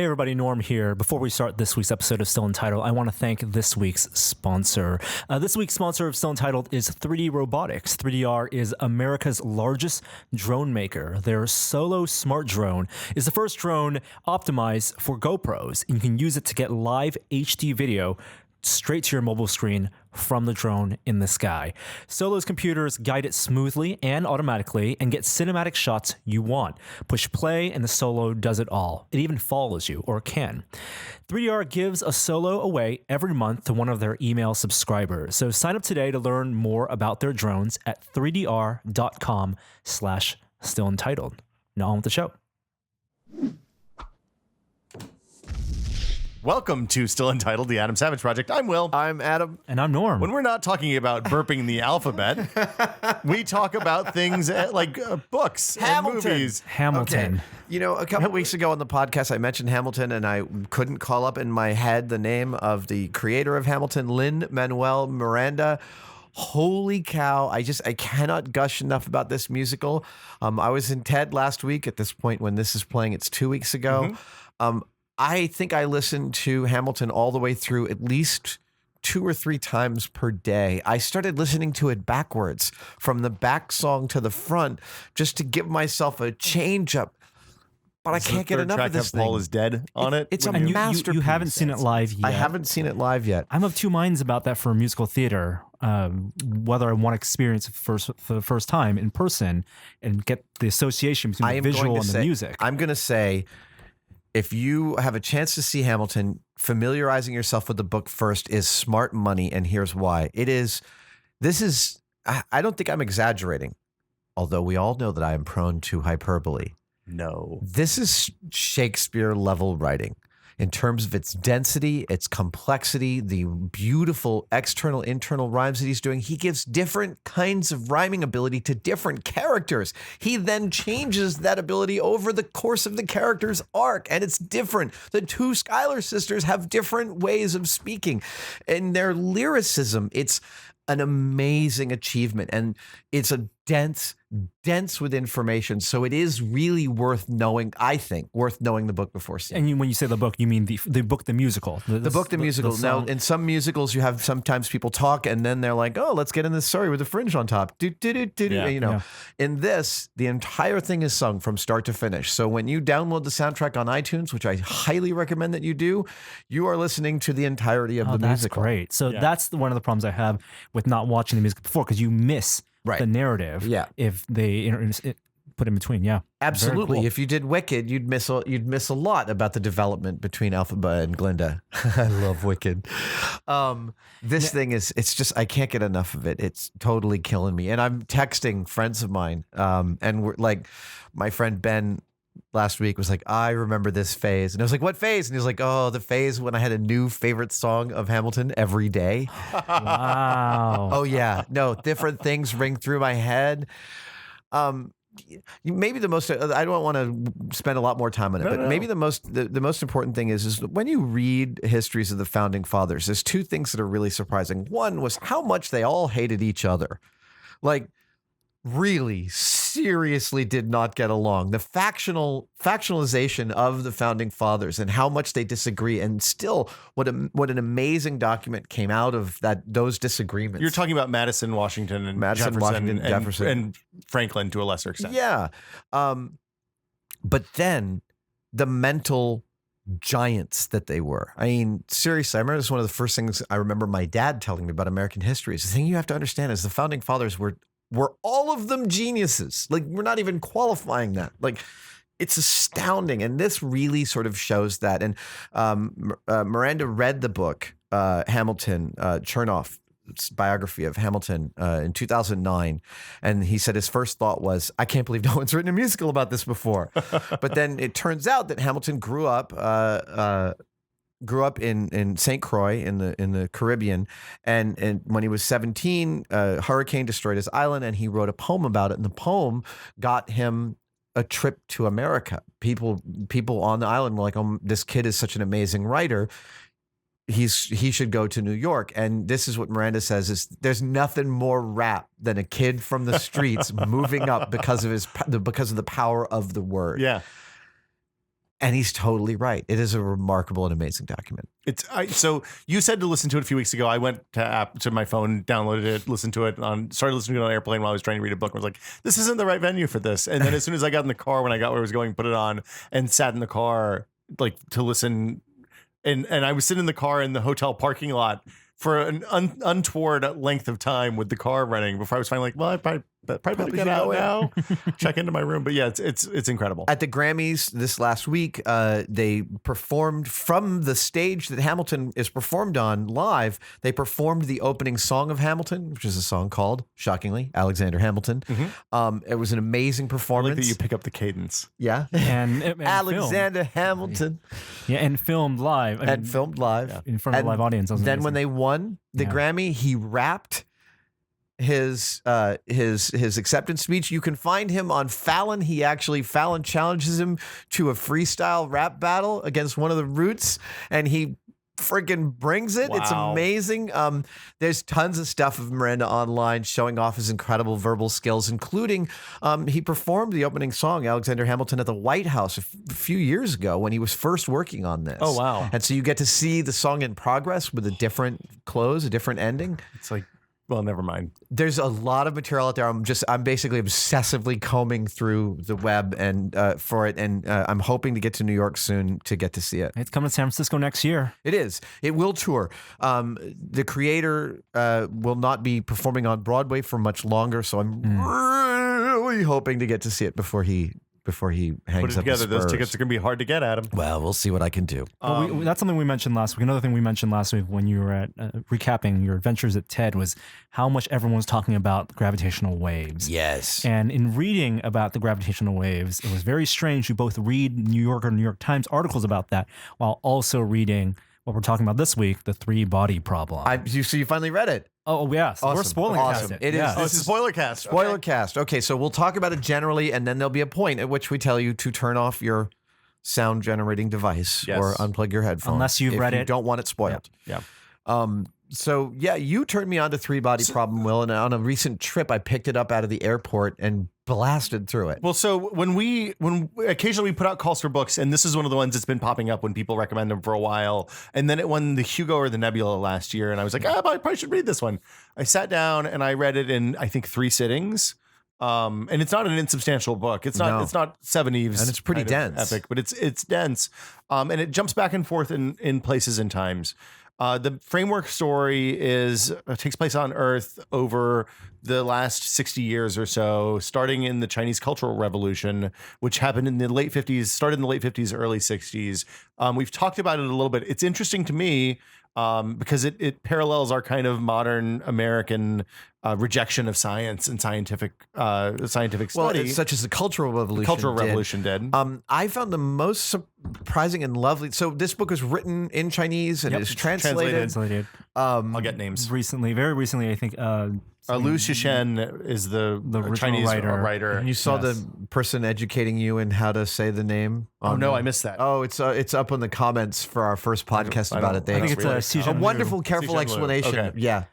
Hey everybody, Norm here. Before we start this week's episode of Still Untitled, I want to thank this week's sponsor. This week's sponsor of Still Untitled is 3D Robotics. 3DR is America's largest drone maker. Their Solo Smart Drone is the first drone optimized for GoPros. You can use it to get live HD video straight to your mobile screen from the drone in the sky. Solo's computers guide it smoothly and automatically and get cinematic shots you want. Push play and the Solo does it all. It even follows you, or can. 3DR gives a Solo away every month to one of their email subscribers. So sign up today to learn more about their drones at 3dr.com/stilluntitled. Now on with the show. Welcome to Still Untitled, the Adam Savage Project. I'm Will. I'm Adam. And I'm Norm. When we're not talking about burping the alphabet, we talk about things like books and movies. Hamilton. Okay. You know, a couple weeks ago on the podcast, I mentioned Hamilton, and I couldn't call up in my head the name of the creator of Hamilton, Lin-Manuel Miranda. Holy cow. I cannot gush enough about this musical. I was in TED last week. At this point, when this is playing, it's 2 weeks ago. I think I listened to Hamilton all the way through at least 2 or 3 times per day. I started listening to it backwards from the back song to the front just to give myself a change up. But I can't get enough of this thing. Paul is Dead on it. It's a And masterpiece. you haven't seen it live yet. I haven't seen it live yet. I'm of two minds about that for musical theater. Whether I want to experience it for the first time in person and get the association between the visual and the music. I'm going to say, if you have a chance to see Hamilton, familiarizing yourself with the book first is smart money, and here's why. I don't think I'm exaggerating, although we all know that I am prone to hyperbole. No. This is Shakespeare level writing in terms of its density, its complexity, the beautiful external, internal rhymes that he's doing. He gives different kinds of rhyming ability to different characters. He then changes that ability over the course of the character's arc, and it's different. The two Schuyler sisters have different ways of speaking. In their lyricism, it's an amazing achievement, and it's a dense with information. So it is really worth knowing, I think, the book before seeing it. And when you say the book, you mean the book, the musical. The book, the musical. Now, in some musicals, you have sometimes people talk and then they're like, oh, let's get in this story with a fringe on top. Yeah. In this, the entire thing is sung from start to finish. So when you download the soundtrack on iTunes, which I highly recommend that you do, you are listening to the entirety of the musical. That's great. So that's one of the problems I have with not watching the music before, because you miss the narrative. Yeah. If they put in between. Yeah. Absolutely. Cool. If you did Wicked, you'd miss a lot about the development between Elphaba and Glinda. I love Wicked. This thing it's just, I can't get enough of it. It's totally killing me. And I'm texting friends of mine. And we're like, my friend Ben last week was like, I remember this phase. And I was like, what phase? And he was like, oh, the phase when I had a new favorite song of Hamilton every day. Wow. Oh yeah. No, different things ring through my head. Maybe the most, I don't want to spend a lot more time on it, but maybe the most important thing is when you read histories of the founding fathers, there's 2 things that are really surprising. One was how much they all hated each other. Like, really seriously did not get along. The factionalization of the founding fathers and how much they disagree, and still what an amazing document came out of those disagreements. You're talking about Madison, Washington, and Jefferson, and Franklin to a lesser extent. Yeah. But then the mental giants that they were. I mean, seriously, I remember this is one of the first things I remember my dad telling me about American history. Is the thing you have to understand is the founding fathers were all of them geniuses. Like, we're not even qualifying that. Like, it's astounding. And this really sort of shows that. And Miranda read the book, Hamilton, Chernoff's biography of Hamilton in 2009. And he said his first thought was, I can't believe no one's written a musical about this before. But then it turns out that Hamilton grew up in St. Croix in the Caribbean, and when he was 17, a hurricane destroyed his island, and he wrote a poem about it. And the poem got him a trip to America. People on the island were like, "Oh, this kid is such an amazing writer. He should go to New York." And this is what Miranda says: is there's nothing more rap than a kid from the streets moving up because of the power of the word. Yeah. And he's totally right. It is a remarkable and amazing document. So you said to listen to it a few weeks ago. I went to my phone, downloaded it, started listening to it on airplane while I was trying to read a book. I was like, this isn't the right venue for this. And then as soon as I got in the car, when I got where I was going, put it on and sat in the car like to listen. And I was sitting in the car in the hotel parking lot for an untoward length of time with the car running before I was finally like, well, I probably better get out now, check into my room. But yeah, it's incredible. At the Grammys this last week, they performed from the stage that Hamilton is performed on live. They performed the opening song of Hamilton, which is a song called, shockingly, Alexander Hamilton. It was an amazing performance. I like that you pick up the cadence. Yeah. And Alexander Hamilton. Yeah, and filmed live. Filmed live. In front of a live audience. Then when they won the Grammy, he rapped his acceptance speech. You can find him on Fallon. Fallon challenges him to a freestyle rap battle against one of the Roots, and he freaking brings it. Wow. It's amazing. There's tons of stuff of Miranda online showing off his incredible verbal skills, including he performed the opening song, Alexander Hamilton, at the White House a few years ago when he was first working on this. Oh, wow. And so you get to see the song in progress with a different close, a different ending. It's like, well, never mind. There's a lot of material out there. I'm basically obsessively combing through the web and for it, and I'm hoping to get to New York soon to get to see it. It's coming to San Francisco next year. It is. It will tour. The creator will not be performing on Broadway for much longer, so I'm really hoping to get to see it before he hangs Put it up together. the Those spurs. tickets are going to be hard to get, Adam. Well, we'll see what I can do. But that's something we mentioned last week. Another thing we mentioned last week when you were at recapping your adventures at TED was how much everyone was talking about gravitational waves. Yes. And in reading about the gravitational waves, it was very strange to both read New York Times articles about that while also reading what we're talking about this week, the three-body problem. So you finally read it. Oh, yeah. So we're Awesome. spoiling Awesome. It is. Yeah. Oh, it's a Spoilercast. Spoilercast. Okay, so we'll talk about it generally, and then there'll be a point at which we tell you to turn off your sound generating device or unplug your headphones. Unless you've read if it. you don't want it spoiled. Yeah. So yeah, you turned me on to Three Body Problem, Will, and on a recent trip, I picked it up out of the airport and blasted through it. Well, so when occasionally we put out calls for books, and this is one of the ones that's been popping up when people recommend them for a while, and then it won the Hugo or the Nebula last year, and I was like, I probably should read this one. I sat down and I read it in I think 3 sittings. And it's not an insubstantial book. It's not Seven Eves, and it's pretty kind of dense. epic, but it's dense. And it jumps back and forth in places and times. The framework story takes place on Earth over the last 60 years or so, starting in the Chinese Cultural Revolution, which happened in the late 50s, started in the late 50s, early 60s. We've talked about it a little bit. It's interesting to me because it parallels our kind of modern American rejection of science and scientific study. Well, such as the Cultural Revolution. The Cultural Revolution did. I found the most surprising and lovely. So this book is written in Chinese and is translated. Translated. I'll get names. Very recently, I think. Liu Xishen is the original Chinese writer. And you saw the person educating you in how to say the name. Oh no, I missed that. Oh, it's up in the comments for our first podcast about it. I think it's a wonderful, careful explanation. Okay. Yeah.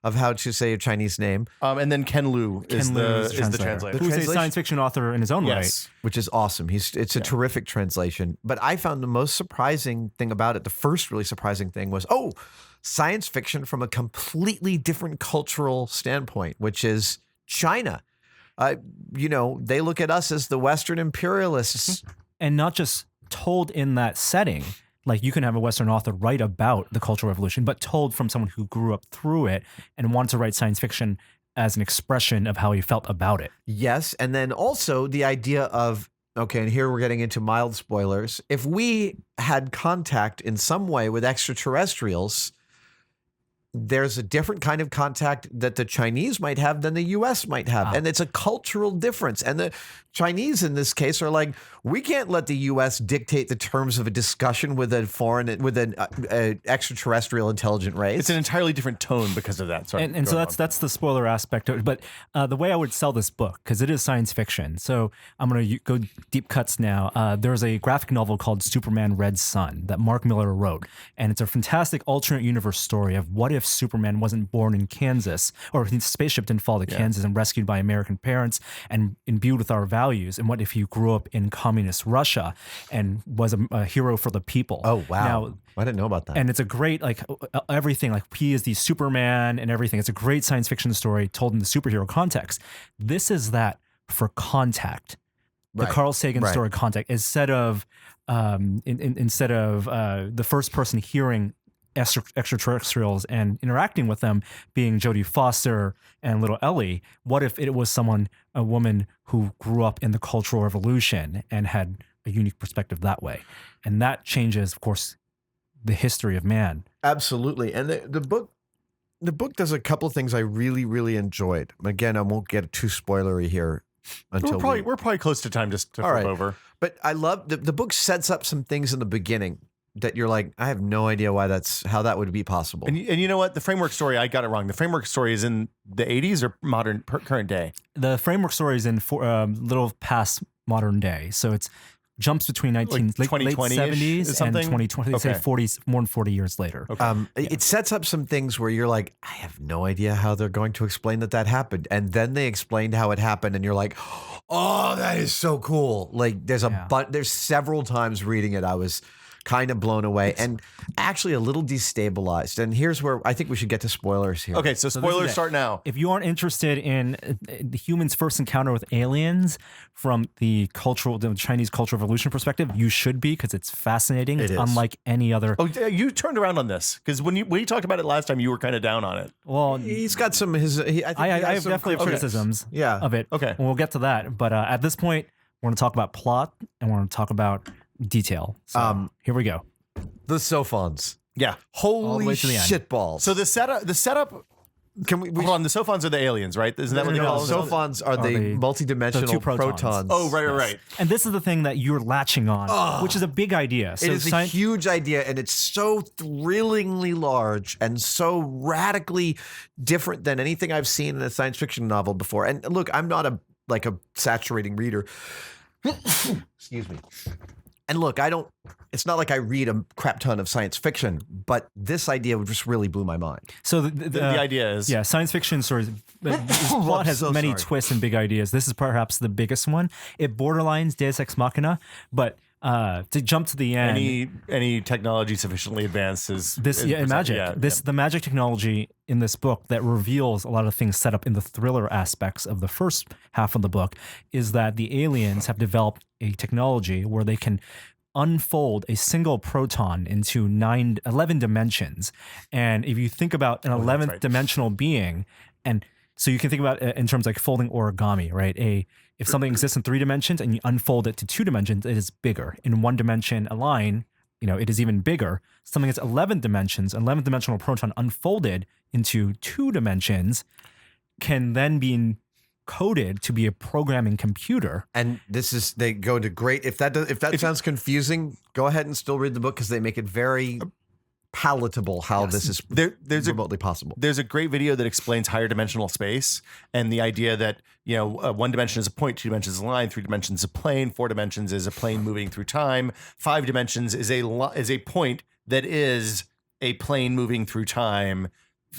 Of how to say a Chinese name. And then Ken Liu is the translator. Who's a science fiction author in his own right. Which is awesome. It's a terrific translation. But I found the most surprising thing about it, the first really surprising thing was, science fiction from a completely different cultural standpoint, which is China. They look at us as the Western imperialists. And not just told in that setting. Like you can have a Western author write about the Cultural Revolution, but told from someone who grew up through it and wanted to write science fiction as an expression of how he felt about it. Yes. And then also the idea of, okay, and here we're getting into mild spoilers. If we had contact in some way with extraterrestrials, there's a different kind of contact that the Chinese might have than the U.S. might have. And it's a cultural difference. And the Chinese in this case are like, we can't let the U.S. dictate the terms of a discussion with an extraterrestrial intelligent race. It's an entirely different tone because of that. Sorry, and so that's the spoiler aspect of it. But the way I would sell this book, because it is science fiction, so I'm going to go deep cuts now. There's a graphic novel called Superman Red Sun that Mark Miller wrote. And it's a fantastic alternate universe story of what if if Superman wasn't born in Kansas, or his spaceship didn't fall to Kansas and rescued by American parents and imbued with our values? And what if he grew up in communist Russia and was a hero for the people? Oh, wow. Now, I didn't know about that. and it's a great, like, everything, like he is the Superman and everything. It's a great science fiction story told in the superhero context. This is that for Contact, the Right. Carl Sagan Right. story Contact, instead of the first person hearing extraterrestrials and interacting with them being Jodie Foster and little Ellie, what if it was a woman who grew up in the Cultural Revolution and had a unique perspective that way? And that changes, of course, the history of man. Absolutely. And the book does a couple of things I really, really enjoyed. Again, I won't get too spoilery here until We're probably close to time just to All flip right. over. But I love the book sets up some things in the beginning that you're like, I have no idea how that would be possible. And you know what? The framework story, I got it wrong. The framework story is in the 80s or current day? The framework story is in little past modern day, so it's jumps between late 2020-ish 70s is and something? 2020. They say Okay. 40s, more than 40 years later. Okay. It sets up some things where you're like, I have no idea how they're going to explain that happened. And then they explained how it happened, and you're like, oh, that is so cool. Like there's there's several times reading it, I was kind of blown away and actually a little destabilized. And here's where I think we should get to spoilers here. Okay, so this is spoilers it. start now. If you aren't interested in the humans' first encounter with aliens from the Chinese Cultural Revolution perspective, you should be, because it's fascinating. It's is. unlike any other. Oh, you turned around on this because when you talked about it last time, you were kind of down on it. Well, He's got some I think he I has have some definitely critiques. criticisms Yeah. of it. Okay. And we'll get to that. But at this point, we're going to talk about plot and we're going to talk about detail. So here we go. The Sophons. Yeah. Holy way to the end. shitballs. So the setup. can we Hold on, the Sophons are the aliens, right? Isn't that what they no, call them? Sophons are the the multidimensional two protons. protons. Oh, right. And this is the thing that you're latching on, which is a big idea. So It is a huge idea, and it's so thrillingly large and so radically different than anything I've seen in a science fiction novel before. And look, I'm not a saturating reader. Excuse me. And look, it's not like I read a crap ton of science fiction, but this idea just really blew my mind. So The idea is science fiction stories. This plot has so many sorry. twists and big ideas. This is perhaps the biggest one. It borderlines Deus Ex Machina, but to jump to the end, any technology sufficiently advanced is magic. Yeah, The magic technology in this book that reveals a lot of things set up in the thriller aspects of the first half of the book is that the aliens have developed a technology where they can unfold a single proton into 11 dimensions. And if you think about an 11th right. dimensional being, and so you can think about it in terms of like folding origami, right? If something exists in 3 dimensions and you unfold it to 2 dimensions, it is bigger. In 1 dimension, a line, it is even bigger. Something that's 11 dimensions, an 11th dimensional proton unfolded into 2 dimensions can then be coded to be a programming computer. And they go into great. If that sounds confusing, go ahead and still read the book because they make it very palatable how this is there's remotely possible. There's a great video that explains higher dimensional space and the idea that 1 dimension is a point, 2 dimensions is a line, 3 dimensions is a plane, 4 dimensions is a plane moving through time, 5 dimensions is a point that is a plane moving through time.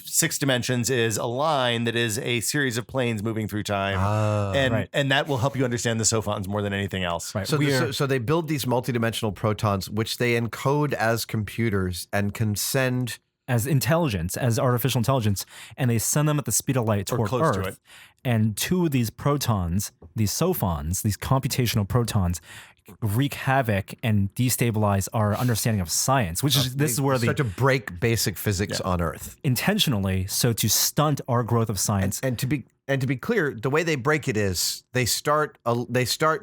6 dimensions is a line that is a series of planes moving through time, right. and that will help you understand the Sophons more than anything else. Right. So they build these multidimensional protons, which they encode as computers and can send as intelligence, as artificial intelligence, and they send them at the speed of light toward close to Earth. it. And 2 of these protons, these Sophons, these computational protons, wreak havoc and destabilize our understanding of science, which is this is where start to break basic physics on Earth. intentionally so to stunt our growth of science. And to be clear, the way they break it is they start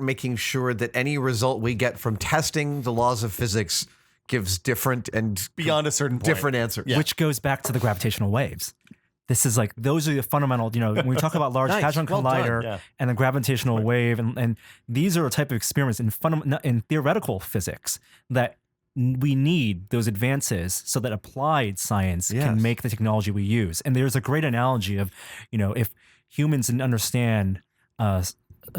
making sure that any result we get from testing the laws of physics gives different and Beyond a certain point. different answers. Yeah. Which goes back to the gravitational waves. This is like, those are the fundamental, when we talk about Large Nice. Hadron Well done. Collider Yeah. and the gravitational wave, and these are a type of experiments in theoretical physics that we need those advances so that applied science Yes. can make the technology we use. And there's a great analogy of, if humans didn't understand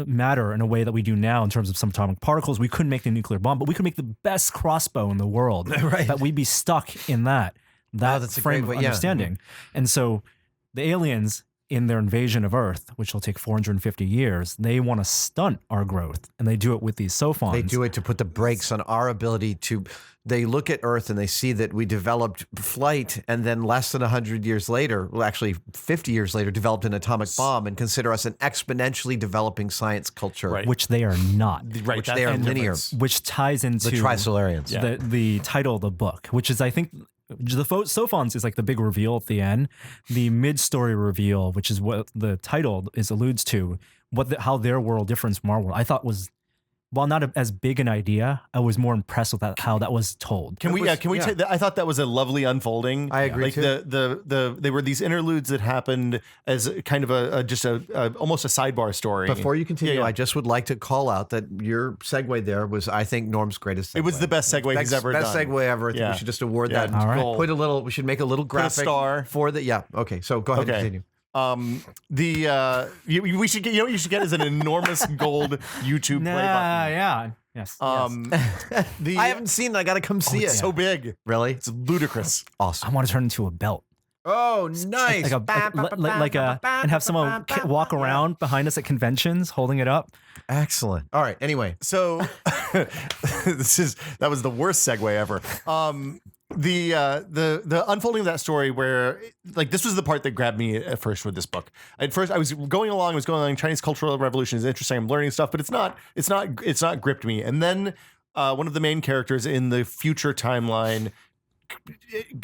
matter in a way that we do now in terms of subatomic particles, we couldn't make the nuclear bomb, but we could make the best crossbow in the world. Right. That we'd be stuck in that. that that's a frame great of way, yeah. understanding. And so the aliens, in their invasion of Earth, which will take 450 years, they want to stunt our growth, and they do it with these sophons. They do it to put the brakes on our ability to. They look at Earth and they see that we developed flight, and then less than 100 years later, well, actually 50 years later, developed an atomic bomb, and consider us an exponentially developing science culture, Right. which they are not. Right, which that's they are the linear. difference. Which ties into The Trisolarians. the title of the book, which is, I think, the sophons is like the big reveal at the end. The mid-story reveal, which is what the title alludes to, how their world differs from our world, I thought was, while not as big an idea, I was more impressed with how that was told. Can we yeah. take that? I thought that was a lovely unfolding. I agree, Like too. they were these interludes that happened as kind of almost a sidebar story. Before you continue, Yeah. I just would like to call out that your segue there was, I think, Norm's greatest segue. It was the best segue he's ever best done. segue ever. I think Yeah. we should just award Yeah, that. All right. gold. We should make a little graphic star. for the, yeah. Okay. So go ahead and Okay. continue. We should get, what you should get is an enormous gold YouTube play button. Yeah. Yes. I haven't seen it. I got to come see it. It's so big. Really? It's ludicrous. I Awesome. want to turn into a belt. Oh, nice. And have someone walk around behind us at conventions holding it up. Excellent. All right. Anyway. So that was the worst segue ever. The unfolding of that story, where like this was the part that grabbed me at first with this book. At first, I was going along. Chinese Cultural Revolution is interesting. I'm learning stuff, but it's not gripped me. And then one of the main characters in the future timeline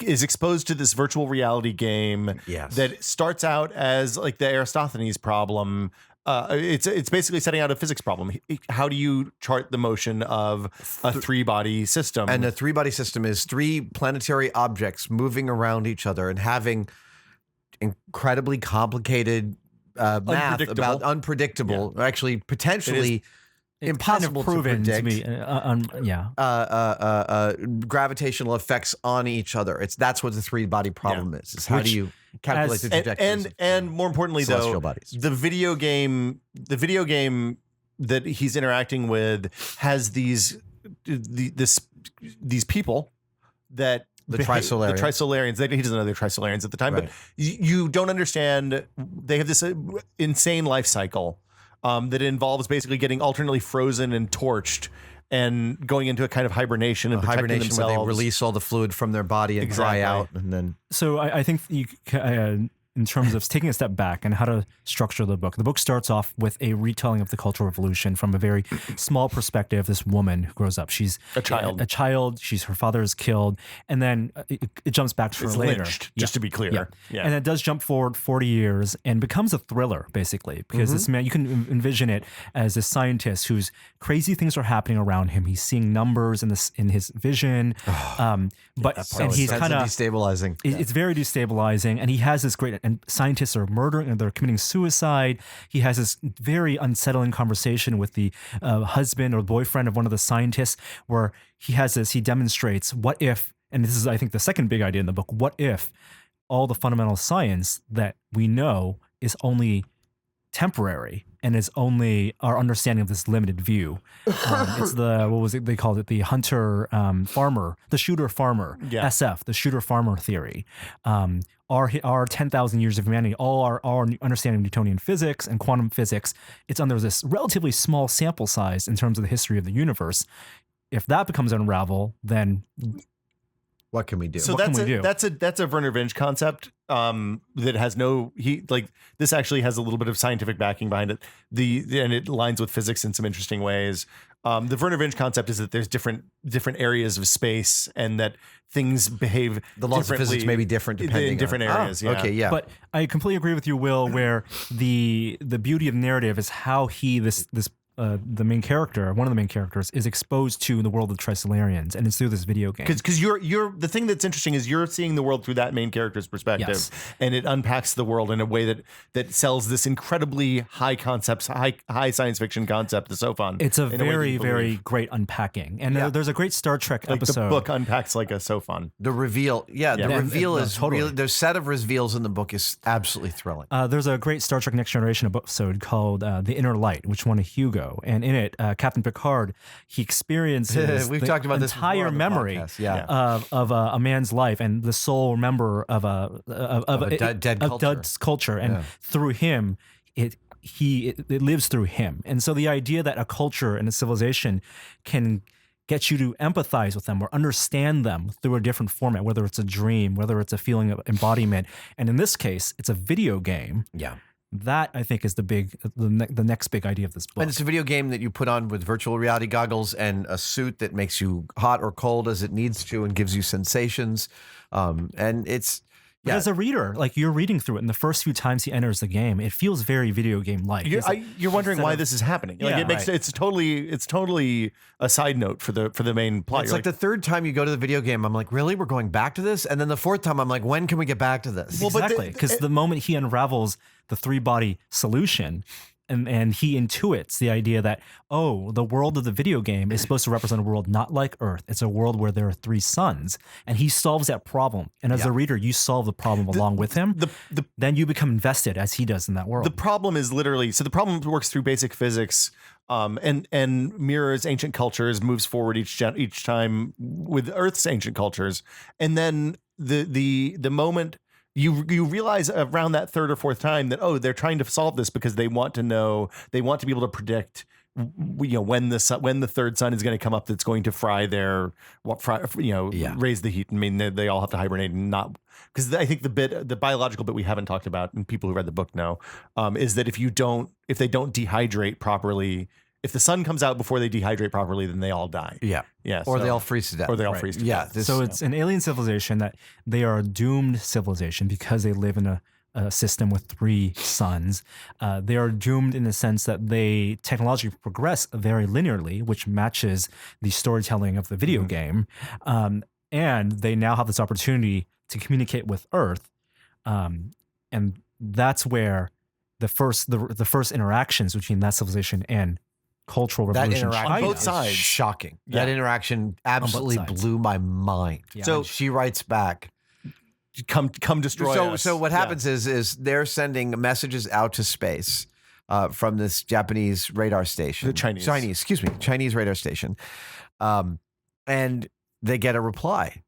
is exposed to this virtual reality game Yes. that starts out as like the Aristophanes problem. It's basically setting out a physics problem. How do you chart the motion of a three-body system? And the three-body system is three planetary objects moving around each other and having incredibly complicated math Unpredictable. about unpredictable, actually potentially impossible kind of proven to predict. Gravitational effects on each other. That's what the three-body problem is how do you calculate the trajectories and more importantly, celestial though, bodies. the video game that he's interacting with has these people that The The Trisolarians. Trisolarians. He doesn't know they're Trisolarians at the time, Right. but you don't understand. They have this insane life cycle that involves basically getting alternately frozen and torched and going into a kind of hibernation and protecting Hibernation themselves. where they release all the fluid from their body and Exactly. dry out, and then So I think in terms of taking a step back and how to structure the book starts off with a retelling of the Cultural Revolution from a very small perspective. This woman who grows up, she's A child. Her father is killed, and then it jumps back to her It's later. lynched, just to be clear. Yeah. Yeah. And it does jump forward 40 years and becomes a thriller, basically, because this man, you can envision it as a scientist whose crazy things are happening around him. He's seeing numbers in his vision, but and he's kind of destabilizing. it's very destabilizing, and he has this great, and scientists are murdering, and they're committing suicide. He has this very unsettling conversation with the husband or boyfriend of one of the scientists, where he demonstrates, what if, and this is, I think, the second big idea in the book, what if all the fundamental science that we know is only temporary and is only our understanding of this limited view. It's they called it? The hunter farmer, the shooter farmer, Yeah. SF, the shooter farmer theory. Our 10,000 years of humanity, all our understanding of Newtonian physics and quantum physics, it's under this relatively small sample size in terms of the history of the universe. If that becomes unravel, then What can we do? So What can we do? that's a Werner Vinge concept that has this actually has a little bit of scientific backing behind it. And it lines with physics in some interesting ways. The Werner Vinge concept is that there's different areas of space and that things behave the laws of physics may be different depending in different on, areas. Oh, yeah. Okay, yeah. But I completely agree with you, Will, where the beauty of the narrative is how the main character, one of the main characters, is exposed to the world of Trisolarians, and it's through this video game. Because you're the thing that's interesting is you're seeing the world through that main character's perspective, Yes. and it unpacks the world in a way that sells this incredibly high science fiction concept, the Sophon. It's a in way that very, you very believe. great unpacking, and Yeah. there's a great Star Trek Like episode. the book unpacks like a Sophon. The reveal, the reveal no, is totally. really, the set of reveals in the book is absolutely thrilling. There's a great Star Trek Next Generation episode called "The Inner Light," which won a Hugo. show, and in it, Captain Picard, he experiences We've the talked about this before entire on the memory podcast, yeah. of a man's life and the sole member of a dead culture. Dud's culture, and Yeah. through him, it lives through him. And so the idea that a culture and a civilization can get you to empathize with them or understand them through a different format, whether it's a dream, whether it's a feeling of embodiment, and in this case, it's a video game. Yeah. That, I think, is the next big idea of this book. And it's a video game that you put on with virtual reality goggles and a suit that makes you hot or cold as it needs to and gives you sensations. And it's But as a reader, like you're reading through it, and the first few times he enters the game, it feels very video game like. You're wondering why this is happening. Like Yeah, it makes right. it's totally a side note for the main plot. It's You're like the third time you go to the video game, I'm like, really? We're going back to this? And then the fourth time, I'm like, when can we get back to this? Well, but Exactly, because the moment he unravels the three-body solution, and he intuits the idea that, oh, the world of the video game is supposed to represent a world not like Earth. It's a world where there are three suns, and he solves that problem. And as a reader, you solve the problem along with him. Then you become invested as he does in that world. The problem is literally the problem works through basic physics, and mirrors ancient cultures, moves forward each time with Earth's ancient cultures, and then the moment. You realize around that third or fourth time that, oh, they're trying to solve this because they want to be able to predict, when the third sun is going to come up that's going to raise the heat. I mean, they all have to hibernate and not, because I think the biological bit we haven't talked about, and people who read the book know, is that if they don't dehydrate properly, if the sun comes out before they dehydrate properly, then they all die. Yeah. Yeah. Or they all freeze to death. Or they all freeze to death. So it's an alien civilization that they are a doomed civilization because they live in a system with three suns. They are doomed in the sense that they technologically progress very linearly, which matches the storytelling of the video game. And they now have this opportunity to communicate with Earth. And that's where the first interactions between that civilization and cultural revolution. That interaction on both is sides. shocking. Yeah. That interaction absolutely sides. blew my mind. Yeah. So she writes back. Come destroy us. So what Yeah. happens is they're sending messages out to space from this Japanese radar station. The Chinese. Chinese radar station. And they get a reply.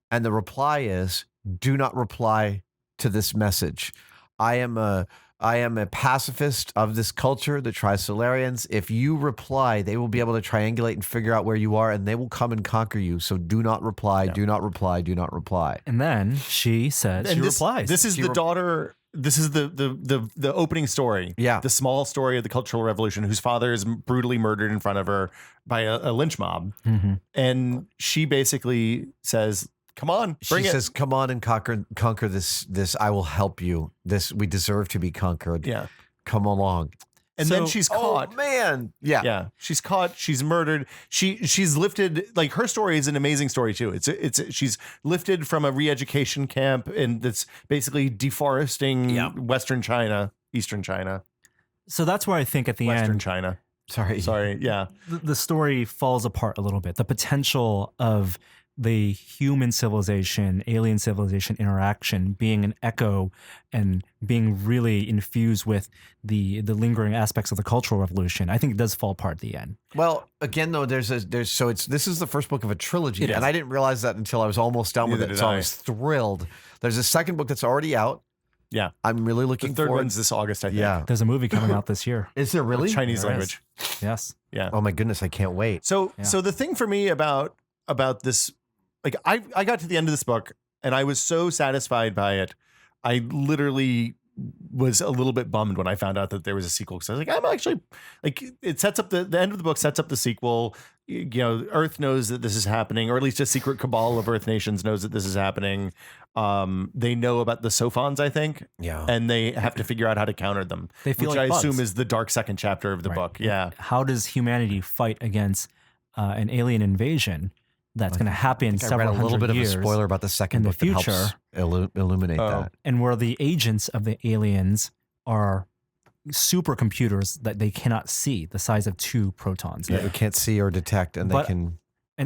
And the reply is, do not reply to this message. I am a pacifist of this culture, the Trisolarians. If you reply, they will be able to triangulate and figure out where you are, and they will come and conquer you. So do not reply, do not reply, do not reply. And then she says, she replies. This is She the re- daughter. This is the opening story. Yeah. The small story of the Cultural Revolution, whose father is brutally murdered in front of her by a lynch mob. Mhm. And she basically says, come on, bring She it. says, come on and conquer this. I will help you. This, we deserve to be conquered. Yeah. Come along. And then she's caught. Oh, man. Yeah. Yeah, she's caught. She's murdered. She's lifted. Like, her story is an amazing story too. She's lifted from a re-education camp, and that's basically deforesting Western China, Eastern China, So that's where I think at the Western end, China. Sorry. Yeah, the story falls apart a little bit. The potential of the human civilization, alien civilization interaction being an echo and being really infused with the lingering aspects of the Cultural Revolution, I think it does fall apart at the end. Well, again, though, this is the first book of a trilogy, It is. and I didn't realize that until I was almost done with Neither it. did So I I. was thrilled. There's a second book that's already out. yeah. I'm really The looking third forward. one's this August, I think. Yeah. There's a movie coming out this year. Is there really? Chinese There is. language. Yes. Yeah. Oh my goodness, I can't wait. So Yeah. so the thing for me about this, like, I got to the end of this book and I was so satisfied by it. I literally was a little bit bummed when I found out that there was a sequel, because I was like, I'm actually, like, it sets up the end of the book sets up the sequel. Earth knows that this is happening, or at least a secret cabal of Earth nations knows that this is happening. They know about the Sophons, I think. Yeah. And they have to figure out how to counter them, They feel which like I assume bugs. is the dark second chapter of the Right. book. Yeah. How does humanity fight against an alien invasion that's going to happen in I read several a little hundred bit of a years? spoiler about the second in the book that helps future. illuminate Oh. that. And where the agents of the aliens are supercomputers that they cannot see, the size of 2 protons. That we can't see or detect, and But- they can.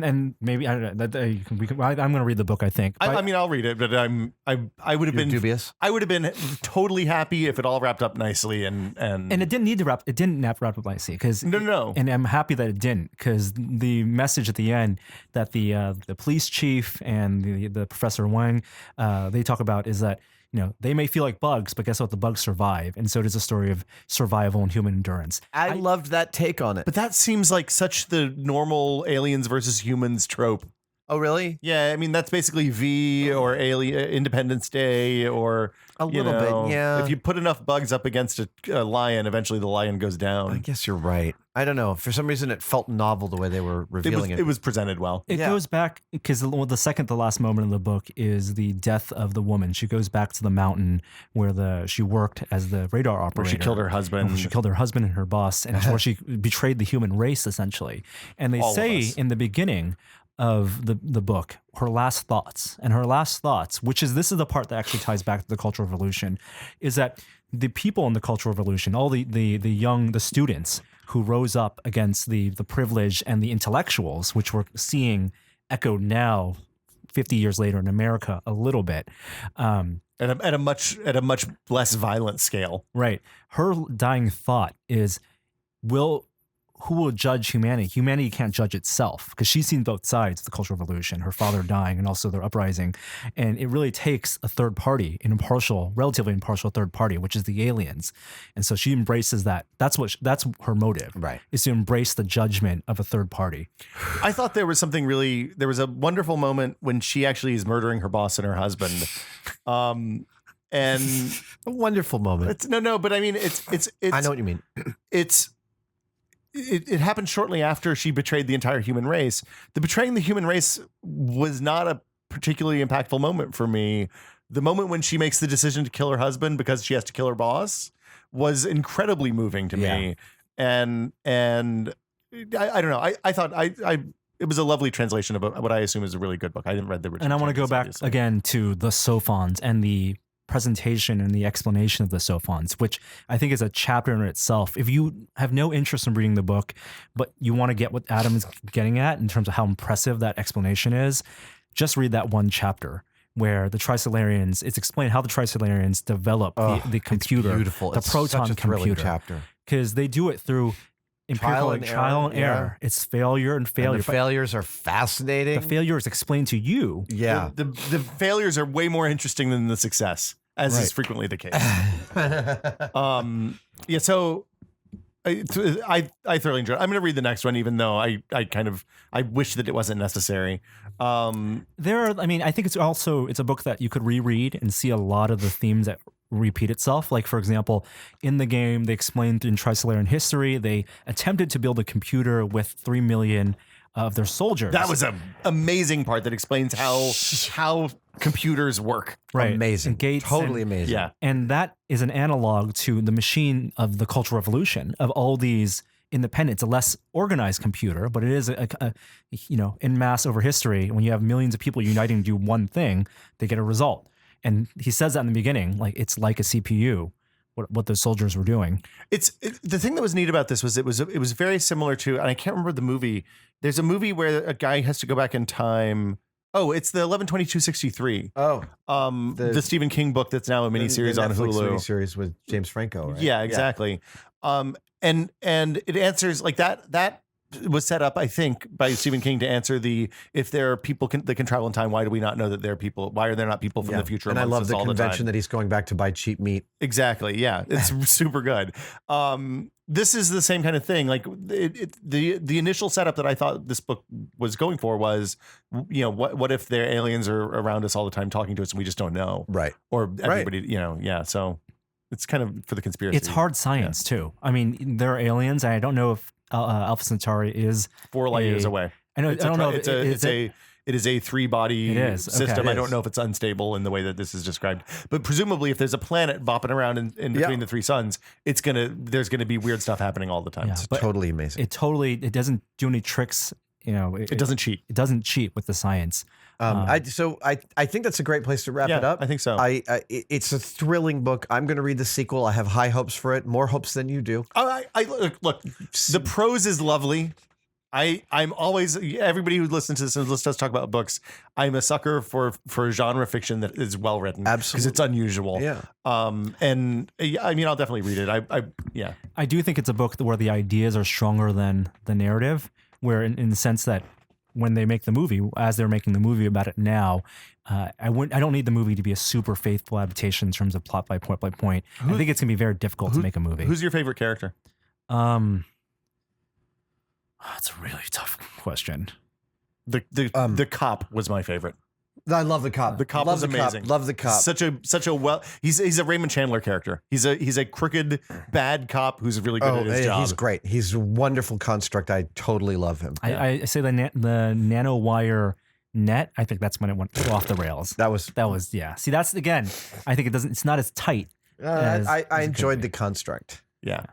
And maybe I don't know. I'm going to read the book. I think. I mean, I'll read it, but I would have been dubious. I would have been totally happy if it all wrapped up nicely and it didn't need to wrap. It didn't wrap up nicely because no. And I'm happy that it didn't, because the message at the end that the police chief and the Professor Wang they talk about is that, you know, they may feel like bugs, but guess what? The bugs survive, and so it is a story of survival and human endurance. I loved that take on it. But that seems like such the normal aliens versus humans trope. Oh, really? Yeah, I mean that's basically V or Alien Independence Day or A little bit, yeah. If you put enough bugs up against a lion, eventually the lion goes down. I guess you're right. I don't know. For some reason, it felt novel the way they were revealing it. It was presented well. It goes back because the second to last moment of the book is the death of the woman. She goes back to the mountain where she worked as the radar operator. Where she killed her husband. Where she killed her husband and her boss, and where she betrayed the human race essentially. And they say in the beginning of the book, her last thoughts, which is this is the part that actually ties back to the Cultural Revolution, is that the people in the Cultural Revolution, all the students who rose up against the privileged and the intellectuals, which we're seeing echoed now 50 years later in America a little bit, at a much less violent scale. Right. Her dying thought is, who will judge humanity? Humanity can't judge itself, because she's seen both sides of the Cultural Revolution, her father dying and also the uprising. And it really takes a third party, relatively impartial third party, which is the aliens. And so she embraces that. That's her motive, right? Is to embrace the judgment of a third party. I thought there was a wonderful moment when she actually is murdering her boss and her husband. And a wonderful moment. But I mean, it's I know what you mean. It happened shortly after she betrayed the entire human race. The betraying the human race was not a particularly impactful moment for me. The moment when she makes the decision to kill her husband because she has to kill her boss was incredibly moving to me. And I don't know. I thought it was a lovely translation of what I assume is a really good book. I didn't read the original. And I want to go back again to the Sophons and the presentation and the explanation of the Sophons, which I think is a chapter in itself. If you have no interest in reading the book, but you want to get what Adam is getting at in terms of how impressive that explanation is, just read that one chapter where the Trisolarians, it's explained how the Trisolarians develop the computer, beautiful. The proton computer chapter. Because they do it through trial and error. It's failure and failure. And the failures are fascinating. The failure is explained to you. Yeah. The failures are way more interesting than the success, as is frequently the case. So I thoroughly enjoyed it. I'm going to read the next one, even though I wish that it wasn't necessary. I think it's a book that you could reread and see a lot of the themes that repeat itself. Like, for example, in the game, they explained in Trisolarian history, they attempted to build a computer with 3 million of their soldiers. That was an amazing part that explains how computers work. Right. Amazing. Totally amazing. Yeah. And that is an analog to the machine of the Cultural Revolution, of all these independent. It's a less organized computer, but it is in mass over history. When you have millions of people uniting to do one thing, they get a result. And he says that in the beginning, like it's like a CPU, what the soldiers were doing. The thing that was neat about this was it was very similar to, and I can't remember the movie. There's a movie where a guy has to go back in time. Oh, it's the 11/22/63. Oh, the Stephen King book that's now a miniseries on Hulu. Miniseries with James Franco. Right? Yeah, exactly. Yeah. And it answers like that was set up, I think, by Stephen King to answer if there are people that can travel in time, why do we not know that there are people? Why are there not people from the future? And I love the all convention that he's going back to buy cheap meat. Exactly. Yeah, it's super good. This is the same kind of thing. Like the initial setup that I thought this book was going for was, what if their aliens are around us all the time talking to us and we just don't know, right? Or everybody, yeah. So it's kind of for the conspiracy. It's hard science too. I mean, there are aliens. I don't know if Alpha Centauri is 4 light years away. I know. I don't know. It is a 3-body system. Okay. I don't know if it's unstable in the way that this is described, but presumably, if there's a planet bopping around in between the 3 suns, there's gonna be weird stuff happening all the time. Yeah, it's totally amazing. It doesn't do any tricks. It doesn't cheat. It doesn't cheat with the science. I think that's a great place to wrap it up. I think so. It's a thrilling book. I'm going to read the sequel. I have high hopes for it, more hopes than you do. Look. The prose is lovely. I'm always, everybody who listens to this and listens to us talk about books, I'm a sucker for genre fiction that is well written. Absolutely. Because it's unusual. Yeah. And yeah, I mean, I'll definitely read it. Yeah. I do think it's a book where the ideas are stronger than the narrative, where in the sense that when they make the movie, as they're making the movie about it now, I don't need the movie to be a super faithful adaptation in terms of plot by point by point. I think it's gonna be very difficult to make a movie. Who's your favorite character? That's a really tough question. The cop was my favorite. I love the cop. The cop love was the amazing. Cop. Love the cop. Such a he's a Raymond Chandler character. He's a crooked bad cop who's really good at his job. He's great. He's a wonderful construct. I totally love him. I say the nanowire net. I think that's when it went off the rails. That was yeah. See, that's again. I think it's not as tight. I enjoyed the construct. Yeah.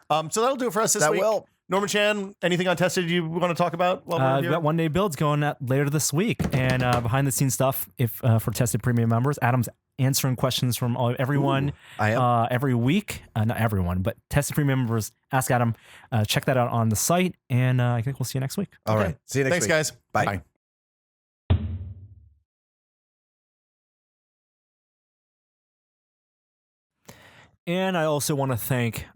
So that'll do it for us this week. Norman Chan, anything untested you want to talk about while we're here? We've got one day builds going out later this week, and behind the scenes stuff. For Tested Premium members, Adam's answering questions from everyone every week. Not everyone, but Tested Premium members. Ask Adam. Check that out on the site, and I think we'll see you next week. All right. See you next week. Thanks, guys. Bye. And I also want to thank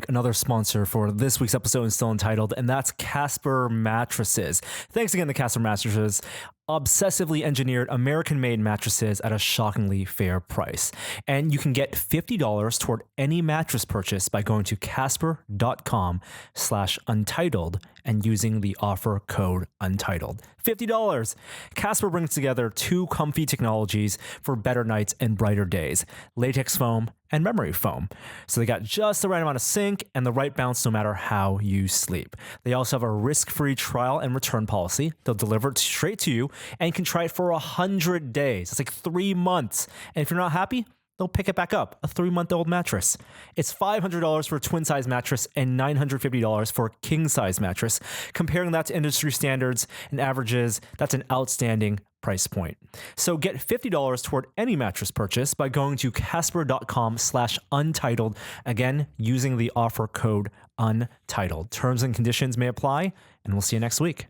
another sponsor for this week's episode and Still Untitled, and that's Casper Mattresses. Thanks again to Casper Mattresses. Obsessively engineered American-made mattresses at a shockingly fair price. And you can get $50 toward any mattress purchase by going to casper.com/untitled and using the offer code untitled. $50. Casper brings together two comfy technologies for better nights and brighter days: latex foam and memory foam. So they got just the right amount of sink and the right bounce no matter how you sleep. They also have a risk-free trial and return policy. They'll deliver it straight to you, and you can try it for 100 days. It's like 3 months. And if you're not happy, they'll pick it back up, a 3-month-old mattress. It's $500 for a twin-size mattress and $950 for a king-size mattress. Comparing that to industry standards and averages, that's an outstanding price point. So get $50 toward any mattress purchase by going to casper.com/untitled. Again, using the offer code untitled. Terms and conditions may apply, and we'll see you next week.